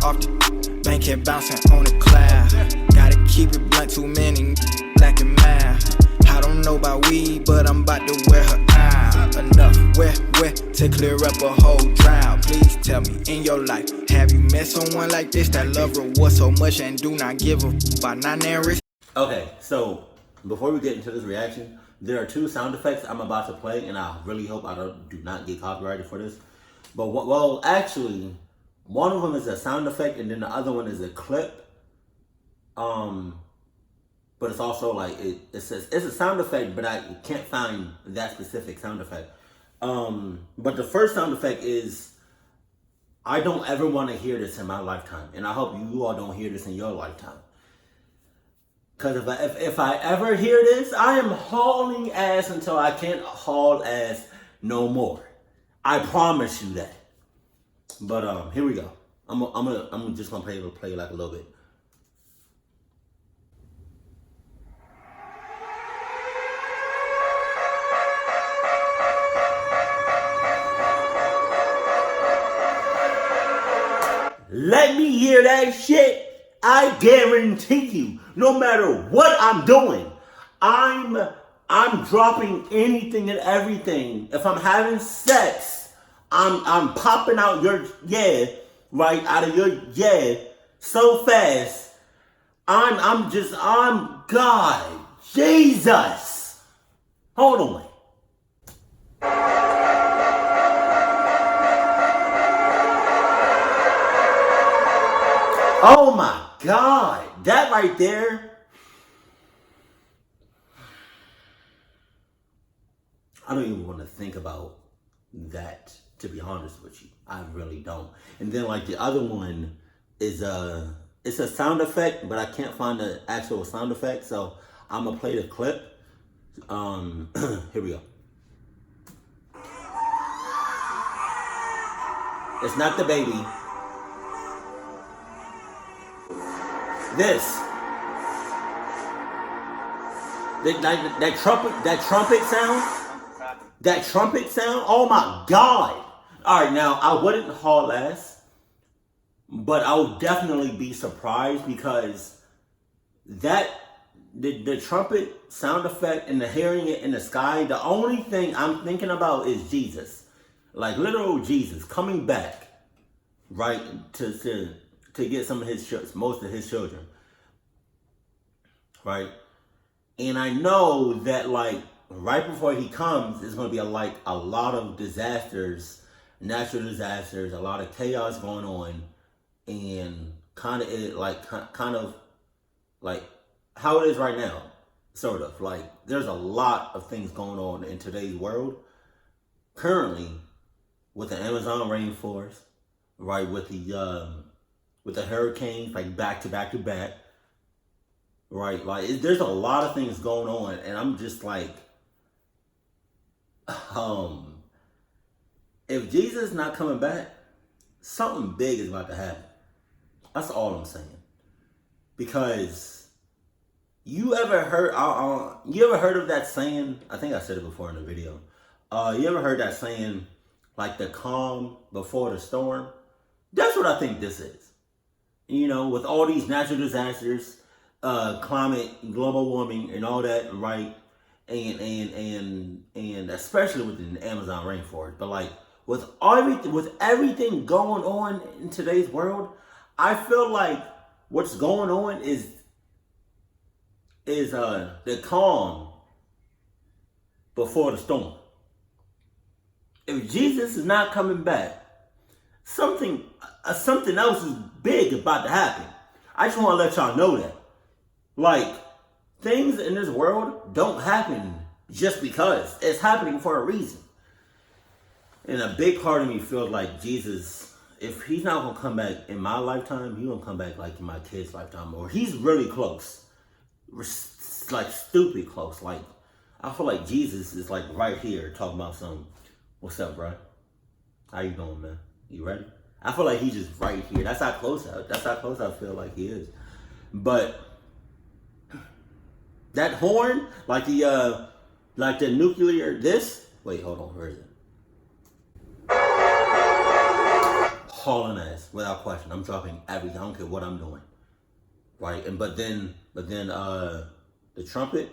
off the bank, head bouncing on the cloud. Gotta keep it blunt, too many black and math. I don't know about weed, but I'm about to wear her out. Enough, where to clear up a whole drought. Please tell me, in your life, have you met someone like this that love reward so much and do not give a about not risk? Okay, so before we get into this reaction, there are two sound effects I'm about to play, and I really hope I do not get copyrighted for this. But well, actually, one of them is a sound effect, and then the other one is a clip. But it's also like it says it's a sound effect, but I can't find that specific sound effect. But the first sound effect is, I don't ever want to hear this in my lifetime, and I hope you all don't hear this in your lifetime. Because if I ever hear this, I am hauling ass until I can't haul ass no more. I promise you that. But here we go. I'm just gonna play like a little bit. Let me hear that shit. I guarantee you, no matter what I'm doing, I'm dropping anything and everything. If I'm having sex, I'm popping out your right out of your so fast. I'm God, Jesus. Hold on. Oh my God, that right there. I don't even want to think about that, to be honest with you. I really don't. And then like the other one is it's a sound effect, but I can't find the actual sound effect, so I'm gonna play the clip. Here we go. It's not the baby. This. That trumpet sound, oh my God. All right, now I wouldn't haul ass, but I would definitely be surprised, because the trumpet sound effect and the hearing it in the sky, the only thing I'm thinking about is Jesus, like literal Jesus coming back, right, to get some of most of his children, right? And I know that like right before he comes, there's going to be a lot of disasters, natural disasters, a lot of chaos going on, and kind of like how it is right now, sort of like there's a lot of things going on in today's world currently with the Amazon rainforest, right, with the hurricanes, like back to back, right? Like there's a lot of things going on, and I'm just like, if Jesus is not coming back, something big is about to happen. That's all I'm saying. Because you ever heard of that saying? I think I said it before in the video. You ever heard that saying, like the calm before the storm? That's what I think this is. You know, with all these natural disasters, climate, global warming, and all that, right? And especially within the Amazon rainforest. But like with everything going on in today's world, I feel like what's going on is the calm before the storm. If Jesus is not coming back, something else is big about to happen. I just want to let y'all know that. Like, things in this world don't happen just because. It's happening for a reason. And a big part of me feels like Jesus, if he's not going to come back in my lifetime, he's going to come back like in my kid's lifetime. Or he's really close. Like, stupid close. Like, I feel like Jesus is like right here talking about something. What's up, bro? How you doing, man? You ready? I feel like he's just right here. That's how close I feel like he is. But that horn, like the nuclear, wait, hold on, where is it? hauling ass without question. I'm dropping everything. I don't care what I'm doing, right? And but then the trumpet.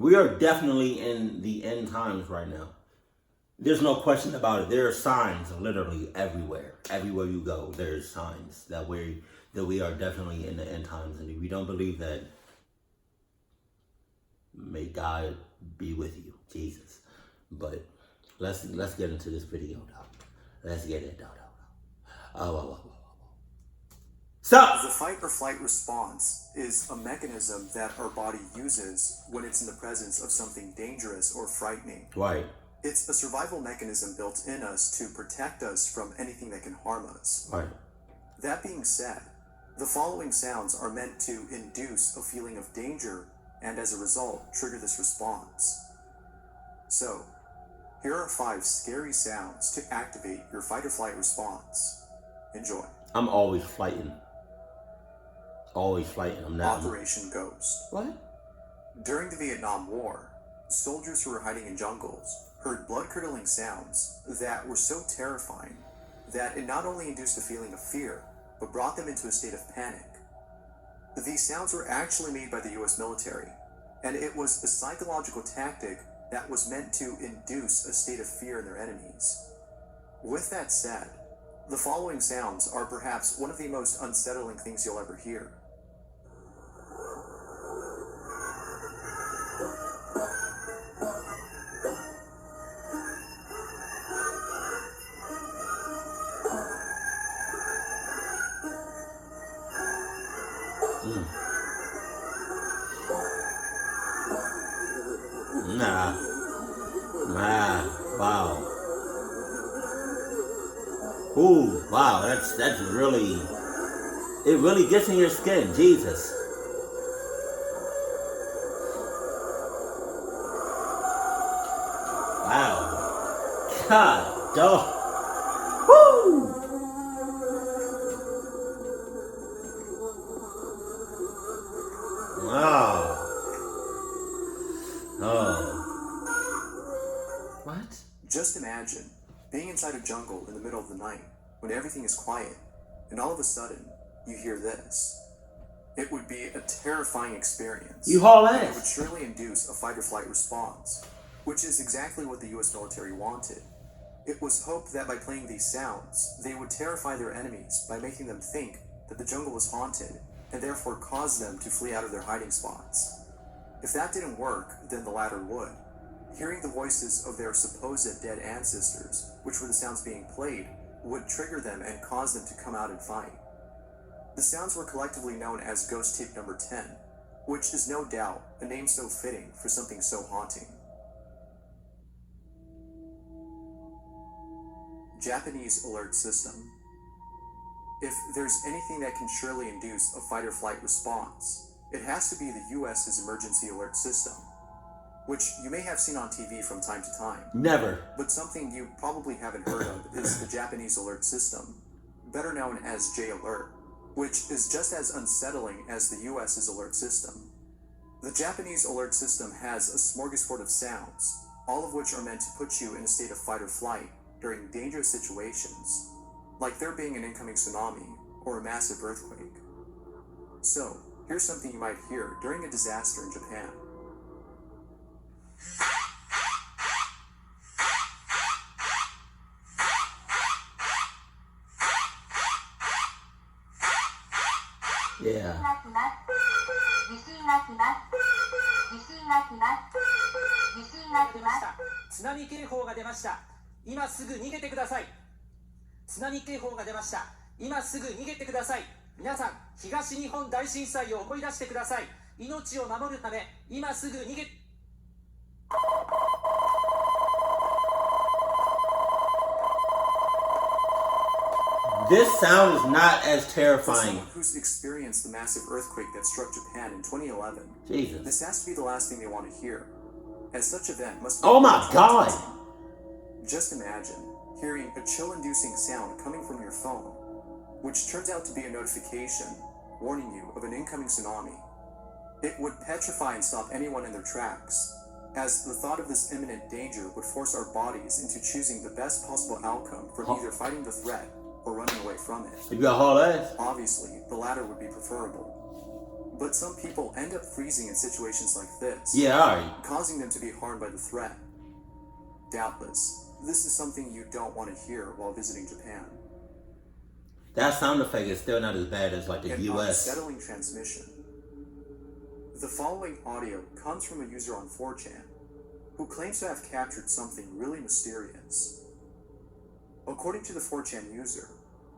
We are definitely in the end times right now. There's no question about it. There are signs literally everywhere. Everywhere you go, there's signs that we are definitely in the end times. And if you don't believe that, may God be with you, Jesus. But let's get into this video, dog. Let's get it, dog. Stop! The fight or flight response is a mechanism that our body uses when it's in the presence of something dangerous or frightening. Right. It's a survival mechanism built in us to protect us from anything that can harm us. Right. That being said, the following sounds are meant to induce a feeling of danger and as a result trigger this response. So, here are 5 scary sounds to activate your fight or flight response. Enjoy. I'm always fighting. Always fighting. I'm not. Operation Ghost. What? During the Vietnam War, soldiers who were hiding in jungles heard blood-curdling sounds that were so terrifying that it not only induced a feeling of fear, but brought them into a state of panic. These sounds were actually made by the US military, and it was a psychological tactic that was meant to induce a state of fear in their enemies. With that said, the following sounds are perhaps one of the most unsettling things you'll ever hear. Wow. Ooh, wow, that's really, it really gets in your skin, Jesus. Wow. God, dog. Woo! Wow. Oh. What? Just imagine being inside a jungle in the middle of the night when everything is quiet and all of a sudden you hear this. It would be a terrifying experience. You haul and it would ass. surely induce a fight or flight response, which is exactly what the US military wanted. It was hoped that by playing these sounds, they would terrify their enemies by making them think that the jungle was haunted and therefore cause them to flee out of their hiding spots. If that didn't work, then the latter would. Hearing the voices of their supposed dead ancestors, which were the sounds being played, would trigger them and cause them to come out and fight. The sounds were collectively known as Ghost Tape Number 10, which is no doubt a name so fitting for something so haunting. Japanese Alert System. If there's anything that can surely induce a fight or flight response, it has to be the US's Emergency Alert System, which you may have seen on TV from time to time. Never. But something you probably haven't heard of is the Japanese Alert System, better known as J-Alert, which is just as unsettling as the US's alert system. The Japanese alert system has a smorgasbord of sounds, all of which are meant to put you in a state of fight or flight during dangerous situations, like there being an incoming tsunami or a massive earthquake. So, here's something you might hear during a disaster in Japan. Yeah. 津波警報が出ました。今すぐ逃げてください。津波警報が出ました。今すぐ逃げてください。皆さん、東日本大震災を思い出してください。命を守るため、今すぐ逃げ。This sound is not as For terrifying. someone who's experienced the massive earthquake that struck Japan in 2011, Jesus. this has to be the last thing they want to hear, as such event must be Oh my God. Just imagine hearing a chill-inducing sound coming from your phone, which turns out to be a notification warning you of an incoming tsunami. It would petrify and stop anyone in their tracks, as the thought of this imminent danger would force our bodies into choosing the best possible outcome from either fighting the threat or running away from it. You got haul ass. Obviously, the latter would be preferable. But some people end up freezing in situations like this, Yeah, alright. causing them to be harmed by the threat. Doubtless, this is something you don't want to hear while visiting Japan. That sound effect is still not as bad as like the An US. unsettling transmission. The following audio comes from a user on 4chan who claims to have captured something really mysterious. According to the 4chan user,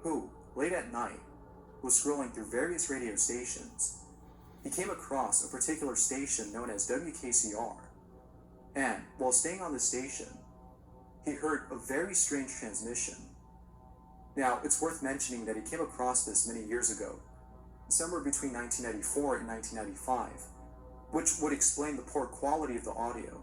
who, late at night, was scrolling through various radio stations, he came across a particular station known as WKCR, and while staying on the station, he heard a very strange transmission. Now, it's worth mentioning that he came across this many years ago, somewhere between 1994 and 1995, which would explain the poor quality of the audio.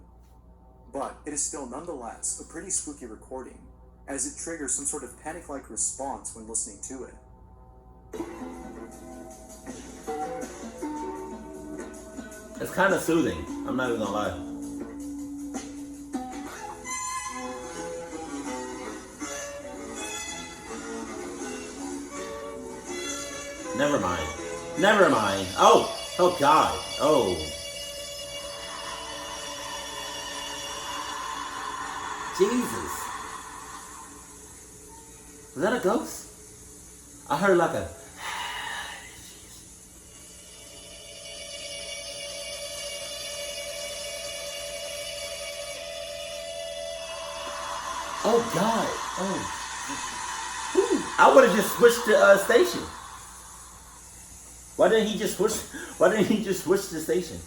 But it is still nonetheless a pretty spooky recording, as it triggers some sort of panic-like response when listening to it. It's kind of soothing. I'm not even gonna lie. Never mind. Never mind. Oh God. Oh. Jesus. Was that a ghost? I heard like a. Oh God! Oh, I would have just switched the station. Why didn't he just switch? Why didn't he just switch the station?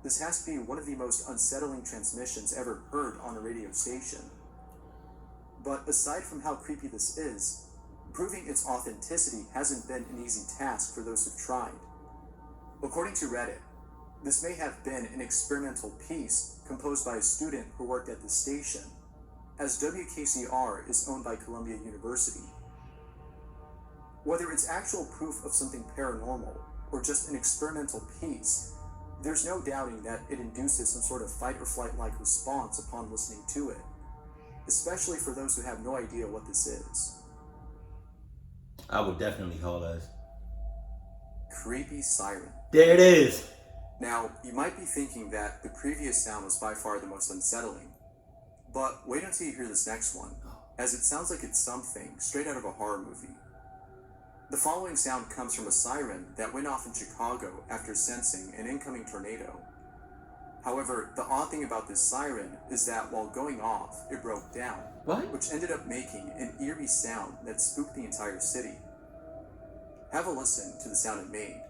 This has to be one of the most unsettling transmissions ever heard on a radio station. But aside from how creepy this is, proving its authenticity hasn't been an easy task for those who've tried. According to Reddit, this may have been an experimental piece composed by a student who worked at the station, as WKCR is owned by Columbia University. Whether it's actual proof of something paranormal or just an experimental piece, there's no doubting that it induces some sort of fight or flight-like response upon listening to it, especially for those who have no idea what this is. I would definitely call us. Creepy siren. There it is. Now, you might be thinking that the previous sound was by far the most unsettling, but wait until you hear this next one, as it sounds like it's something straight out of a horror movie. The following sound comes from a siren that went off in Chicago after sensing an incoming tornado. However, the odd thing about this siren is that while going off, it broke down, which ended up making an eerie sound that spooked the entire city. Have a listen to the sound it made.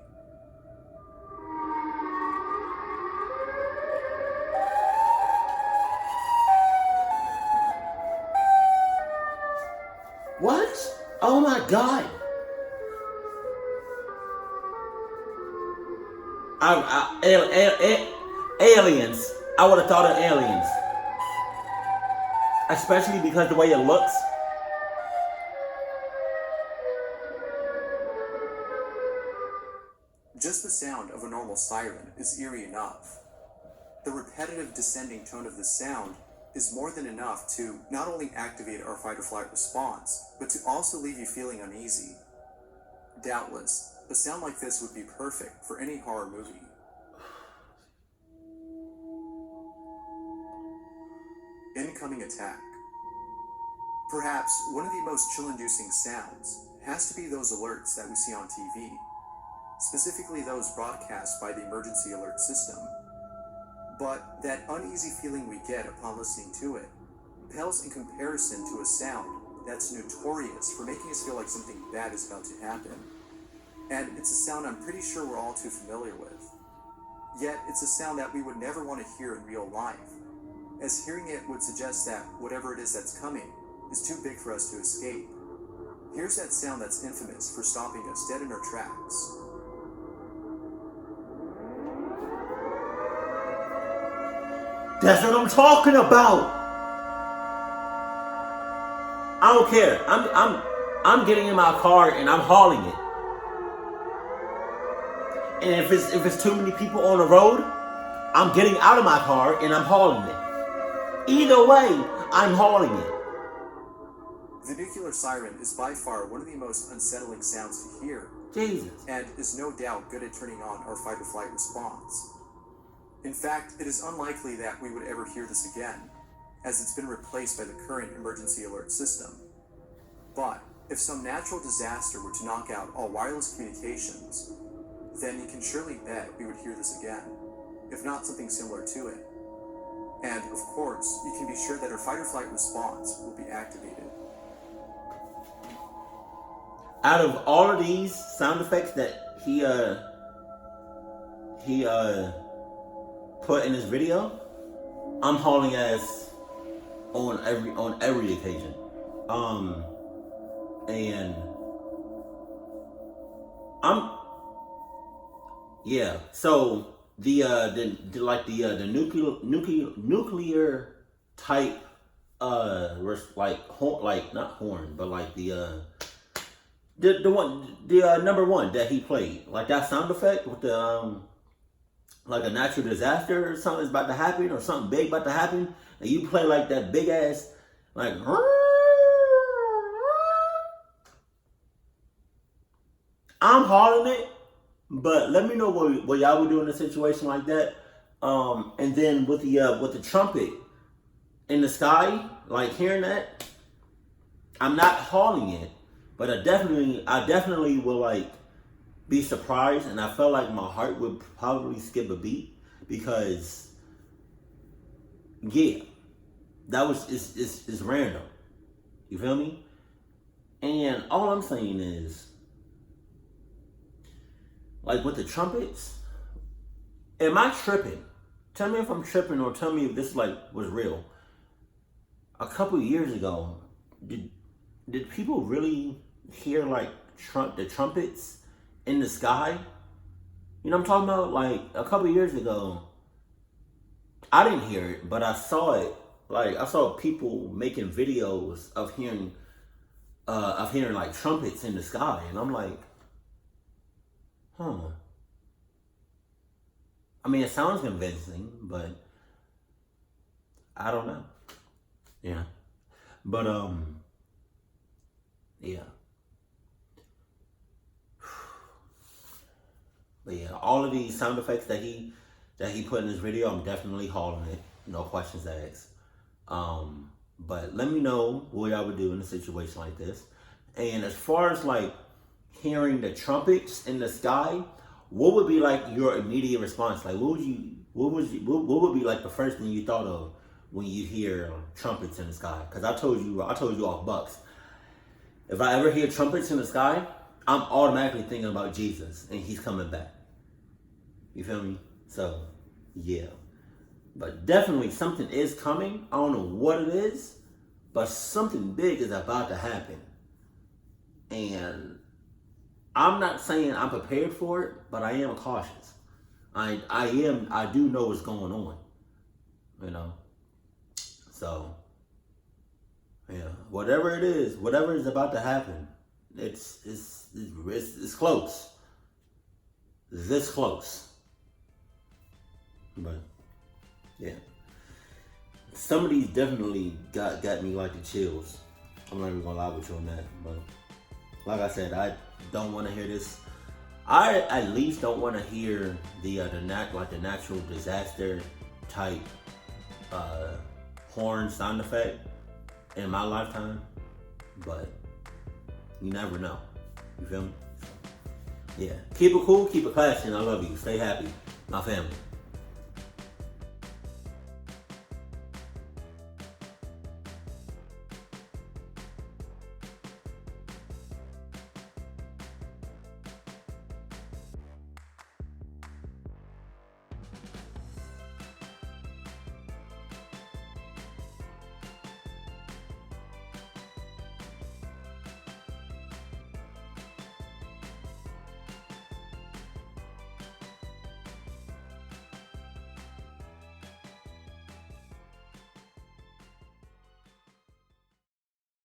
What? Oh my God. Aliens. I would have thought of aliens. Especially because the way it looks. Just the sound of a normal siren is eerie enough. The repetitive descending tone of the sound is more than enough to not only activate our fight or flight response, but to also leave you feeling uneasy. Doubtless, a sound like this would be perfect for any horror movie. Incoming attack. Perhaps one of the most chill-inducing sounds has to be those alerts that we see on TV, specifically those broadcast by the emergency alert system. But that uneasy feeling we get upon listening to it pales in comparison to a sound that's notorious for making us feel like something bad is about to happen. And it's a sound I'm pretty sure we're all too familiar with. Yet it's a sound that we would never want to hear in real life, as hearing it would suggest that whatever it is that's coming is too big for us to escape. Here's that sound that's infamous for stopping us dead in our tracks. That's what I'm talking about. I don't care. I'm getting in my car and I'm hauling it. And if it's too many people on the road, I'm getting out of my car and I'm hauling it. Either way, I'm hauling it. The nuclear siren is by far one of the most unsettling sounds to hear. Jesus. And is no doubt good at turning on our fight or flight response. In fact, it is unlikely that we would ever hear this again, as it's been replaced by the current emergency alert system. But if some natural disaster were to knock out all wireless communications, then you can surely bet we would hear this again, if not something similar to it. And of course, you can be sure that our fight or flight response will be activated. Out of all of these sound effects that he put in his video, I'm hauling ass on every occasion. And so the nuclear type not horn, but like the number one that he played, like that sound effect with the like a natural disaster or something is about to happen or something big about to happen, and you play like that big ass like I'm hauling it. But let me know what y'all would do in a situation like that. And then with the trumpet in the sky, like hearing that, I'm not hauling it, but I definitely will like be surprised, and I felt like my heart would probably skip a beat because that was it's random. You feel me? And all I'm saying is, like with the trumpets, am I tripping? Tell me if I'm tripping, or tell me if this was real. A couple years ago, did people really hear like the trumpets in the sky? You know what I'm talking about? Like a couple years ago, I didn't hear it, but I saw it. Like I saw people making videos of hearing like trumpets in the sky, and I'm like, I mean, it sounds convincing, but I don't know. Yeah. But, yeah. But yeah, all of these sound effects that he put in his video, I'm definitely hauling it. No questions asked. But let me know what I would do in a situation like this. And as far as like hearing the trumpets in the sky, what would be like your immediate response? Like what would be like the first thing you thought of when you hear trumpets in the sky? Because I told you off Bucks, if I ever hear trumpets in the sky, I'm automatically thinking about Jesus and he's coming back. You feel me? So yeah, but definitely something is coming. I don't know what it is, but something big is about to happen. And I'm not saying I'm prepared for it, but I am cautious. I do know what's going on, you know. So, yeah, whatever it is, whatever is about to happen, it's close. This close. But yeah, some of these definitely got me like the chills. I'm not even gonna lie with you on that, but like I said, I don't want to hear this. I at least don't want to hear the natural disaster type horn sound effect in my lifetime. But you never know. You feel me? Yeah. Keep it cool, keep it classy, and I love you. Stay happy, my family.